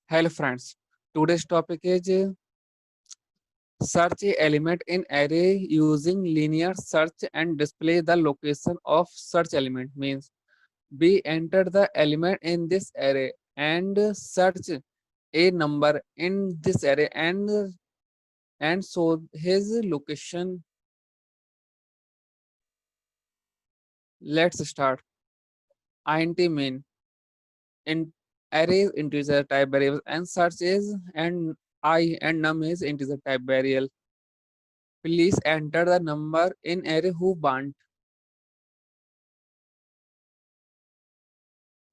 Hello friends, today's topic is search a element in array using linear search and display the location of search element. Means we enter the element in this array and search a number in this array and so his location. Let's start. Int main in array integer type variable and search is and I and num is integer type variable. Please enter the number in array who want.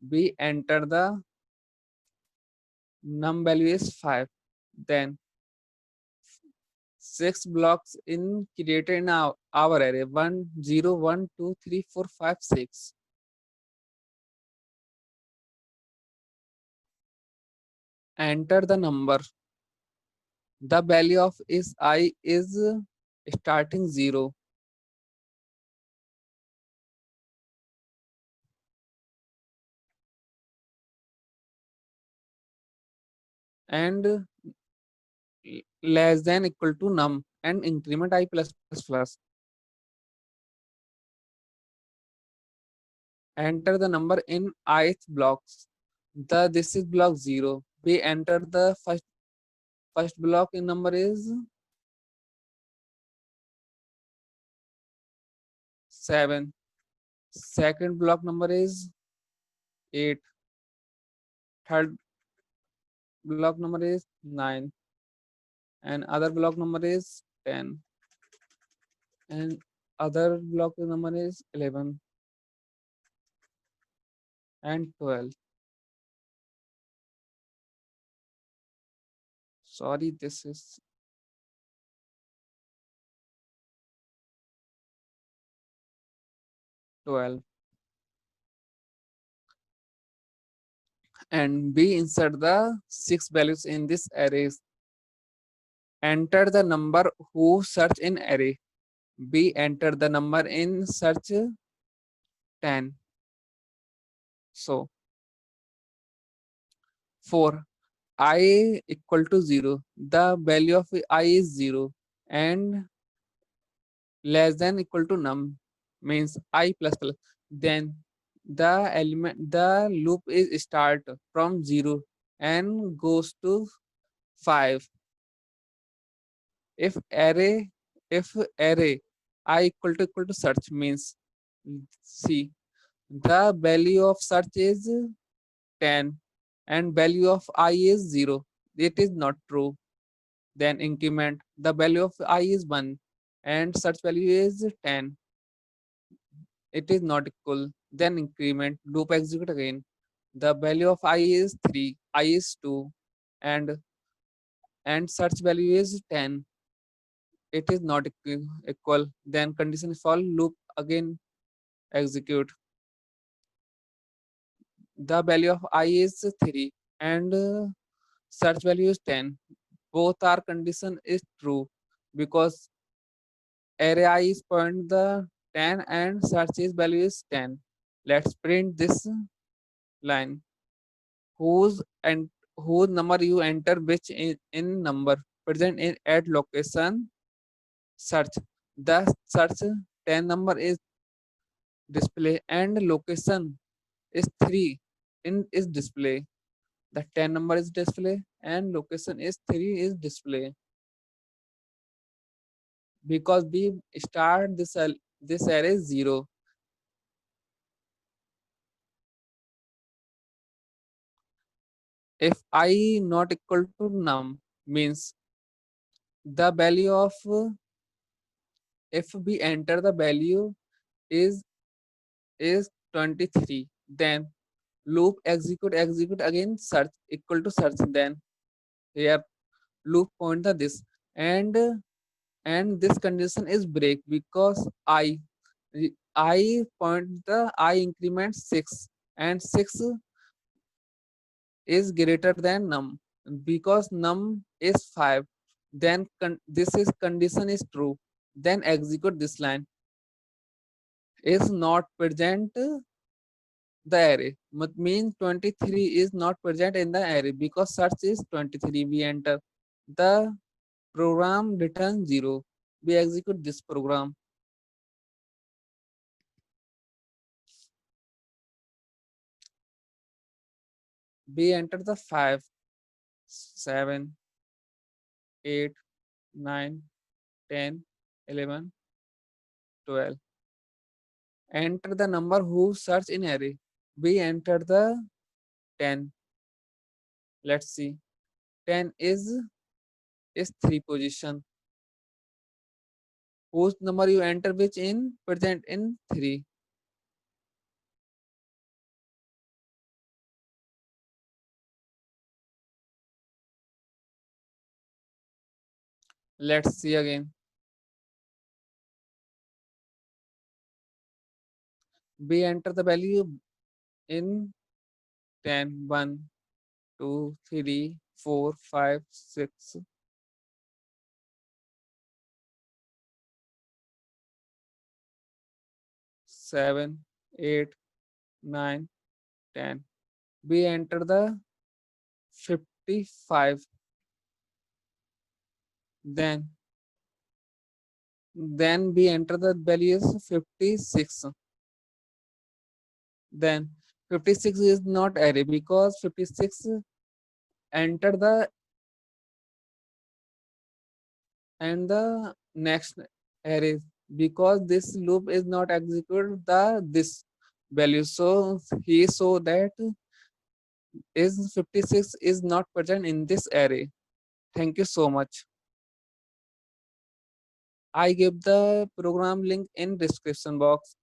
We enter the num value is 5. Then 6 blocks in created in our array 1 0 1 2 3 4 5 6. Enter the number. The value of is I is starting 0 and less than equal to num and increment I plus plus plus. Enter the number in ith blocks. The this is block 0. We enter the first block in number is 7. Second block number is 8. Third block number is 9. And other block number is 10. And other block number is 11 and 12. Sorry, this is 12. And we insert the 6 values in this array. Enter the number who search in array. We enter the number in search 10. So 4. I equal to 0. The value of I is 0 and less than equal to num means I plus plus. Then the loop is start from 0 and goes to 5. If array if array I equal to search means see the value of search is 10 and value of I is 0. It is not true. Then increment the value of I is 1 and search value is 10. It is not equal. Then increment loop execute again. The value of I is 3, I is 2 and search value is 10. It is not equal. Then condition is false, loop again execute. The value of I is 3 and search value is 10. Both are condition is true because array I is point the 10 and search is value is 10. Let's print this line. Whose and whose number you enter which in number present in at location search. The search 10 number is display and location is 3 in is display. The 10 number is display and location is 3 is display. Because we start this array 0. If I not equal to num means the value of if we enter the value is 23, then loop execute again search equal to search. Then here loop point the this and this condition is break because I point the I increment 6 and 6 is greater than num because num is 5. Then this is condition is true. Then execute this line is not present the array. Means 23 is not present in the array because search is 23. We enter. The program returns 0. We execute this program. We enter the 5, 7, 8, 9, 10, 11, 12. Enter the number who search in array. We enter the 10. Let's see. 10 is 3 position. Whose number you enter which in present in 3. Let's see again. We enter the value in 10, 1, 2, 3, 4, 5, 6, 7, 8, 9, 10. We enter the 55. Then we enter the value is 56. Then 56 is not array because 56 enter the and the next array because this loop is not execute the this value. So he saw that is 56 is not present in this array. Thank you so much. I give the program link in description box.